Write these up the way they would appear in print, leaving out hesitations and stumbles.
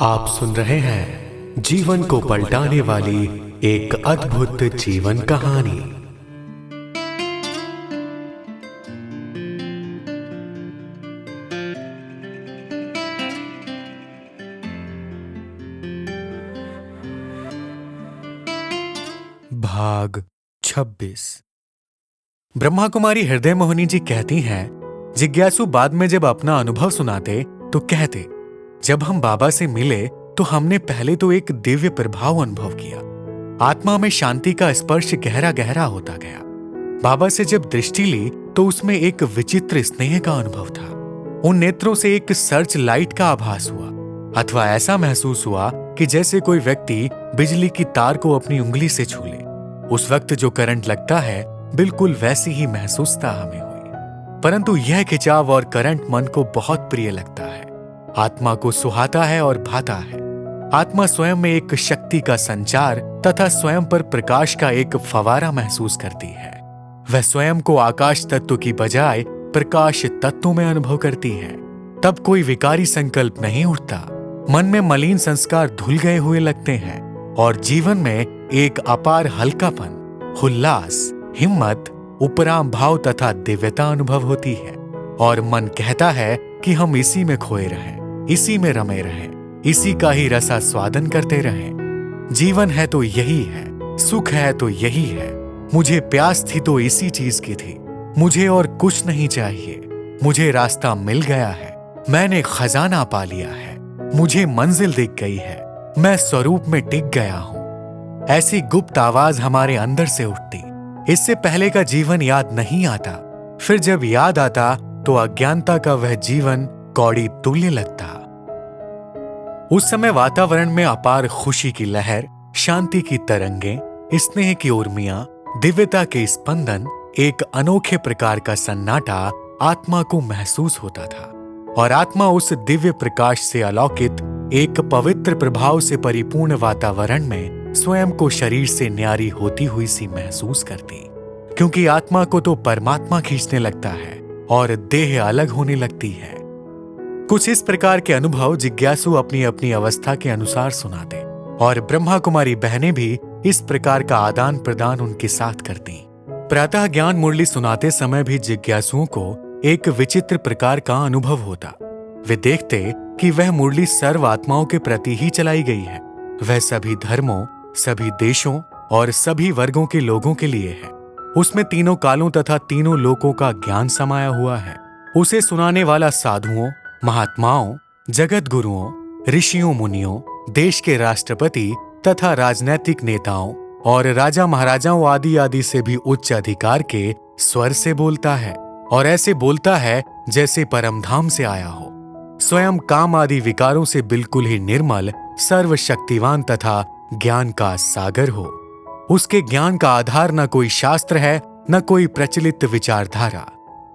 आप सुन रहे हैं जीवन को पलटाने वाली एक अद्भुत जीवन कहानी। भाग 26। ब्रह्मा कुमारी हृदय मोहिनी जी कहती हैं, जिज्ञासु बाद में जब अपना अनुभव सुनाते तो कहते, जब हम बाबा से मिले तो हमने पहले तो एक दिव्य प्रभाव अनुभव किया। आत्मा में शांति का स्पर्श गहरा गहरा होता गया। बाबा से जब दृष्टि ली तो उसमें एक विचित्र स्नेह का अनुभव था। उन नेत्रों से एक सर्च लाइट का आभास हुआ, अथवा ऐसा महसूस हुआ कि जैसे कोई व्यक्ति बिजली की तार को अपनी उंगली से छू ले। उस वक्त जो करंट लगता है बिल्कुल वैसी ही महसूसता हमें हुई, परंतु यह खिंचाव और करंट मन को बहुत प्रिय लगता है, आत्मा को सुहाता है और भाता है। आत्मा स्वयं में एक शक्ति का संचार तथा स्वयं पर प्रकाश का एक फवारा महसूस करती है। वह स्वयं को आकाश तत्व की बजाय प्रकाश तत्व में अनुभव करती है। तब कोई विकारी संकल्प नहीं उठता, मन में मलिन संस्कार धुल गए हुए लगते हैं और जीवन में एक अपार हल्कापन, उल्लास, हिम्मत, उपराम भाव तथा दिव्यता अनुभव होती है और मन कहता है कि हम इसी में खोए रहें, इसी में रमे रहें, इसी का ही रसास्वादन करते रहें। जीवन है तो यही है, सुख है तो यही है। मुझे प्यास थी तो इसी चीज की थी, मुझे और कुछ नहीं चाहिए। मुझे रास्ता मिल गया है, मैंने खजाना पा लिया है, मुझे मंजिल दिख गई है, मैं स्वरूप में टिक गया हूं। ऐसी गुप्त आवाज हमारे अंदर से उठती। इससे पहले का जीवन याद नहीं आता, फिर जब याद आता तो अज्ञानता का वह जीवन कौड़ी तुल्य लगता। उस समय वातावरण में अपार खुशी की लहर, शांति की तरंगें, स्नेह की उर्मियां, दिव्यता के स्पंदन, एक अनोखे प्रकार का सन्नाटा आत्मा को महसूस होता था और आत्मा उस दिव्य प्रकाश से अलौकित एक पवित्र प्रभाव से परिपूर्ण वातावरण में स्वयं को शरीर से न्यारी होती हुई सी महसूस करती, क्योंकि आत्मा को तो परमात्मा खींचने लगता है और देह अलग होने लगती है। कुछ इस प्रकार के अनुभव जिज्ञासु अपनी अपनी अवस्था के अनुसार सुनाते और ब्रह्मा कुमारी बहनें भी इस प्रकार का आदान प्रदान उनके साथ करती। प्रातः ज्ञान मुरली सुनाते समय भी जिज्ञासुओं को एक विचित्र प्रकार का अनुभव होता। वे देखते कि वह मुरली सर्व आत्माओं के प्रति ही चलाई गई है। वह सभी धर्मों, सभी देशों और सभी वर्गों के लोगों के लिए है। उसमें तीनों कालों तथा तीनों लोकों का ज्ञान समाया हुआ है। उसे सुनाने वाला साधुओं, महात्माओं, जगत गुरुओं, ऋषियों, मुनियों, देश के राष्ट्रपति तथा राजनैतिक नेताओं और राजा महाराजाओं आदि आदि से भी उच्च अधिकार के स्वर से बोलता है और ऐसे बोलता है जैसे परमधाम से आया हो। स्वयं काम आदि विकारों से बिल्कुल ही निर्मल, सर्वशक्तिवान तथा ज्ञान का सागर हो। उसके ज्ञान का आधार न कोई शास्त्र है, न कोई प्रचलित विचारधारा।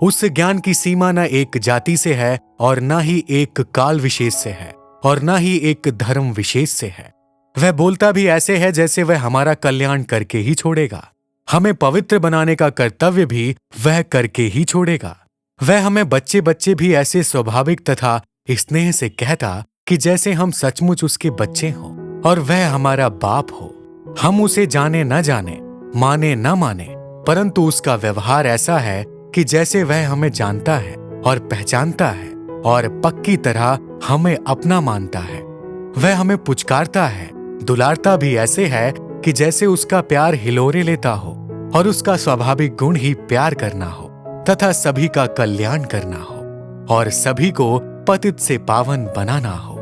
उस ज्ञान की सीमा न एक जाति से है और न ही एक काल विशेष से है और न ही एक धर्म विशेष से है। वह बोलता भी ऐसे है जैसे वह हमारा कल्याण करके ही छोड़ेगा। हमें पवित्र बनाने का कर्तव्य भी वह करके ही छोड़ेगा। वह हमें बच्चे बच्चे भी ऐसे स्वाभाविक तथा स्नेह से कहता कि जैसे हम सचमुच उसके बच्चे हों और वह हमारा बाप हो। हम उसे जाने न जाने, माने न माने, परंतु उसका व्यवहार ऐसा है कि जैसे वह हमें जानता है और पहचानता है और पक्की तरह हमें अपना मानता है। वह हमें पुचकारता है, दुलारता भी ऐसे है कि जैसे उसका प्यार हिलोरे लेता हो और उसका स्वाभाविक गुण ही प्यार करना हो तथा सभी का कल्याण करना हो और सभी को पतित से पावन बनाना हो।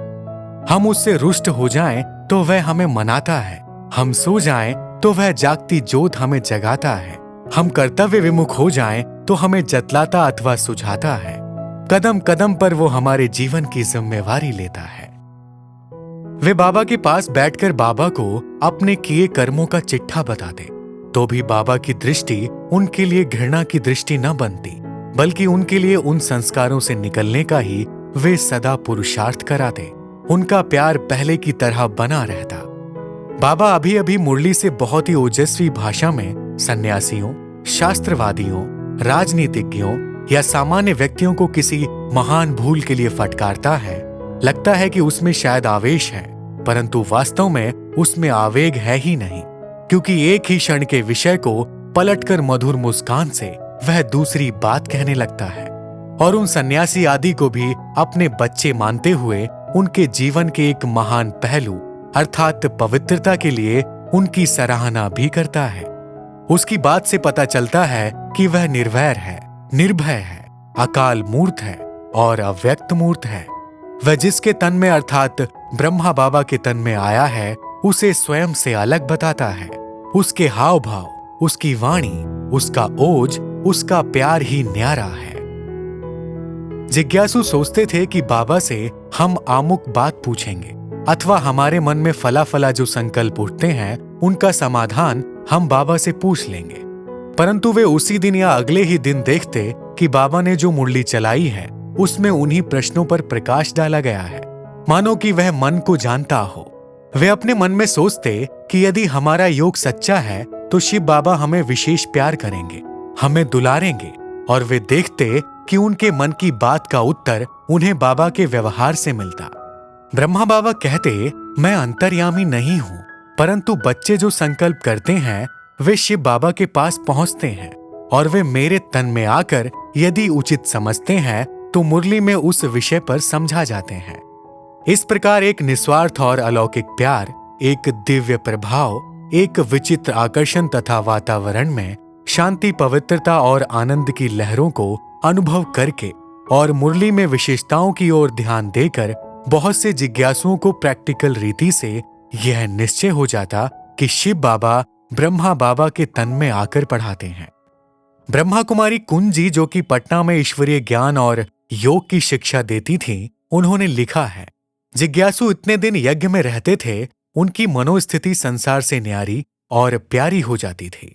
हम उससे रुष्ट हो जाएं तो वह हमें मनाता है, हम सो जाएं तो वह जागती ज्योत हमें जगाता है, हम कर्तव्य विमुख हो जाएं तो हमें जतलाता अथवा सुझाता है। कदम कदम पर वो हमारे जीवन की जिम्मेवारी लेता है। वे बाबा के पास बैठकर बाबा को अपने किए कर्मों का चिट्ठा बताते, तो भी बाबा की दृष्टि उनके लिए घृणा की दृष्टि न बनती, बल्कि उनके लिए उन संस्कारों से निकलने का ही वे सदा पुरुषार्थ कराते। उनका प्यार पहले की तरह बना रहता। बाबा अभी अभी मुरली से बहुत ही ओजस्वी भाषा में सन्यासियों, शास्त्रवादियों, राजनीतिज्ञों या सामान्य व्यक्तियों को किसी महान भूल के लिए फटकारता है लगता है कि उसमें शायद आवेश है, परंतु वास्तव में उसमें आवेग है ही नहीं, क्योंकि एक ही क्षण के विषय को पलटकर मधुर मुस्कान से वह दूसरी बात कहने लगता है और उन सन्यासी आदि को भी अपने बच्चे मानते हुए उनके जीवन के एक महान पहलू अर्थात पवित्रता के लिए उनकी सराहना भी करता है। उसकी बात से पता चलता है कि वह निर्वैर है, निर्भय है, अकाल मूर्त है और अव्यक्त मूर्त है। वह जिसके तन में अर्थात ब्रह्मा बाबा के तन में आया है उसे स्वयं से अलग बताता है। उसके हाव भाव, उसकी वाणी, उसका ओज, उसका प्यार ही न्यारा है। जिज्ञासु सोचते थे कि बाबा से हम आमुक बात पूछेंगे अथवा हमारे मन में फला फला जो संकल्प उठते हैं उनका समाधान हम बाबा से पूछ लेंगे, परंतु वे उसी दिन या अगले ही दिन देखते कि बाबा ने जो मुरली चलाई है उसमें उन्हीं प्रश्नों पर प्रकाश डाला गया है, मानो कि वह मन को जानता हो। वे अपने मन में सोचते कि यदि हमारा योग सच्चा है तो शिव बाबा हमें विशेष प्यार करेंगे, हमें दुलारेंगे, और वे देखते कि उनके मन की बात का उत्तर उन्हें बाबा के व्यवहार से मिलता। ब्रह्मा बाबा कहते, मैं अंतर्यामी नहीं हूं, परंतु बच्चे जो संकल्प करते हैं वे शिव बाबा के पास पहुंचते हैं और वे मेरे तन में आकर यदि उचित समझते हैं तो मुरली में उस विषय पर समझा जाते हैं। इस प्रकार एक निस्वार्थ और अलौकिक प्यार, एक दिव्य प्रभाव, एक विचित्र आकर्षण तथा वातावरण में शांति, पवित्रता और आनंद की लहरों को अनुभव करके और मुरली में विशेषताओं की ओर ध्यान देकर बहुत से जिज्ञासुओं को प्रैक्टिकल रीति से यह निश्चय हो जाता कि शिव बाबा ब्रह्मा बाबा के तन में आकर पढ़ाते हैं। ब्रह्मा कुमारी कुंज जी, जो कि पटना में ईश्वरीय ज्ञान और योग की शिक्षा देती थीं, उन्होंने लिखा है, जिज्ञासु इतने दिन यज्ञ में रहते थे, उनकी मनोस्थिति संसार से न्यारी और प्यारी हो जाती थी।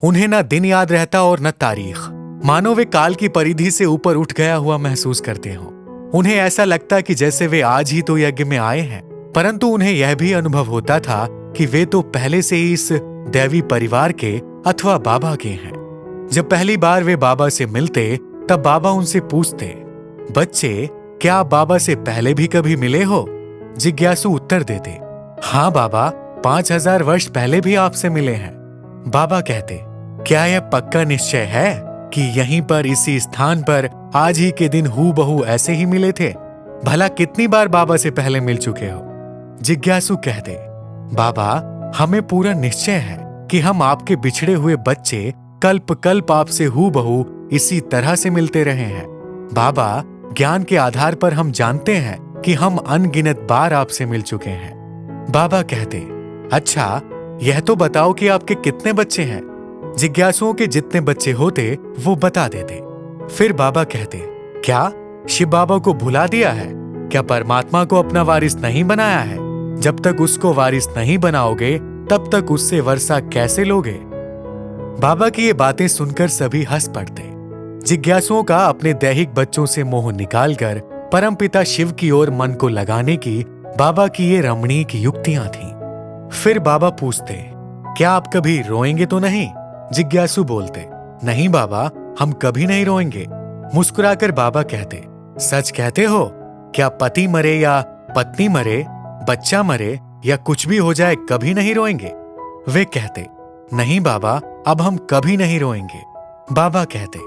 उन्हें न दिन याद रहता और न तारीख, मानो वे काल की परिधि से ऊपर उठ गया हुआ महसूस करते हो। उन्हें ऐसा लगता कि जैसे वे आज ही तो यज्ञ में आए हैं, परंतु उन्हें यह भी अनुभव होता था कि वे तो पहले से ही इस दैवी परिवार के अथवा बाबा के हैं। जब पहली बार वे बाबा से मिलते तब बाबा उनसे पूछते, बच्चे, क्या आप बाबा से पहले भी कभी मिले हो? जिज्ञासु उत्तर देते, हाँ बाबा, 5000 वर्ष पहले भी आपसे मिले हैं। बाबा कहते, क्या यह पक्का निश्चय है कि यहीं पर इसी स्थान पर आज ही के दिन हूबहू ऐसे ही मिले थे? भला कितनी बार बाबा से पहले मिल चुके हो? जिज्ञासु कहते, बाबा, हमें पूरा निश्चय है कि हम आपके बिछड़े हुए बच्चे कल्प कल्प आपसे हूबहू इसी तरह से मिलते रहे हैं। बाबा, ज्ञान के आधार पर हम जानते हैं कि हम अनगिनत बार आपसे मिल चुके हैं। बाबा कहते, अच्छा, यह तो बताओ कि आपके कितने बच्चे हैं? जिज्ञासुओं के जितने बच्चे होते वो बता देते। फिर बाबा कहते, क्या शिव बाबा को भुला दिया है? क्या परमात्मा को अपना वारिस नहीं बनाया है? जब तक उसको वारिस नहीं बनाओगे तब तक उससे वर्षा कैसे लोगे? बाबा की ये बातें सुनकर सभी हंस पड़ते। जिज्ञासुओं का अपने दैहिक बच्चों से मोह निकालकर परमपिता शिव की ओर मन को लगाने की बाबा की ये रमणीक युक्तियां थीं। फिर बाबा पूछते, क्या आप कभी रोएंगे तो नहीं? जिज्ञासु बोलते, नहीं बाबा, हम कभी नहीं रोएंगे। मुस्कुराकर बाबा कहते, सच कहते हो? क्या पति मरे या पत्नी मरे, बच्चा मरे या कुछ भी हो जाए, कभी नहीं रोएंगे? वे कहते, नहीं बाबा, अब हम कभी नहीं रोएंगे। बाबा कहते,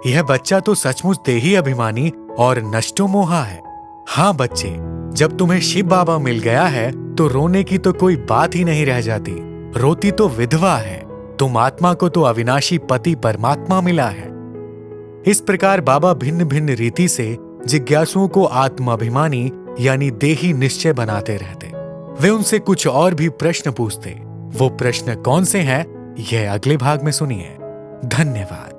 यह बच्चा तो सचमुच देही अभिमानी और नष्टो मोहा है। हाँ बच्चे, जब तुम्हें शिव बाबा मिल गया है तो रोने की तो कोई बात ही नहीं रह जाती। रोती तो विधवा है, तुम आत्मा को तो अविनाशी पति परमात्मा मिला है। इस प्रकार बाबा भिन्न भिन्न रीति से जिज्ञासुओं को आत्माभिमानी यानी देही निश्चय बनाते रहते। वे उनसे कुछ और भी प्रश्न पूछते। वो प्रश्न कौन से हैं, यह अगले भाग में सुनिए। धन्यवाद।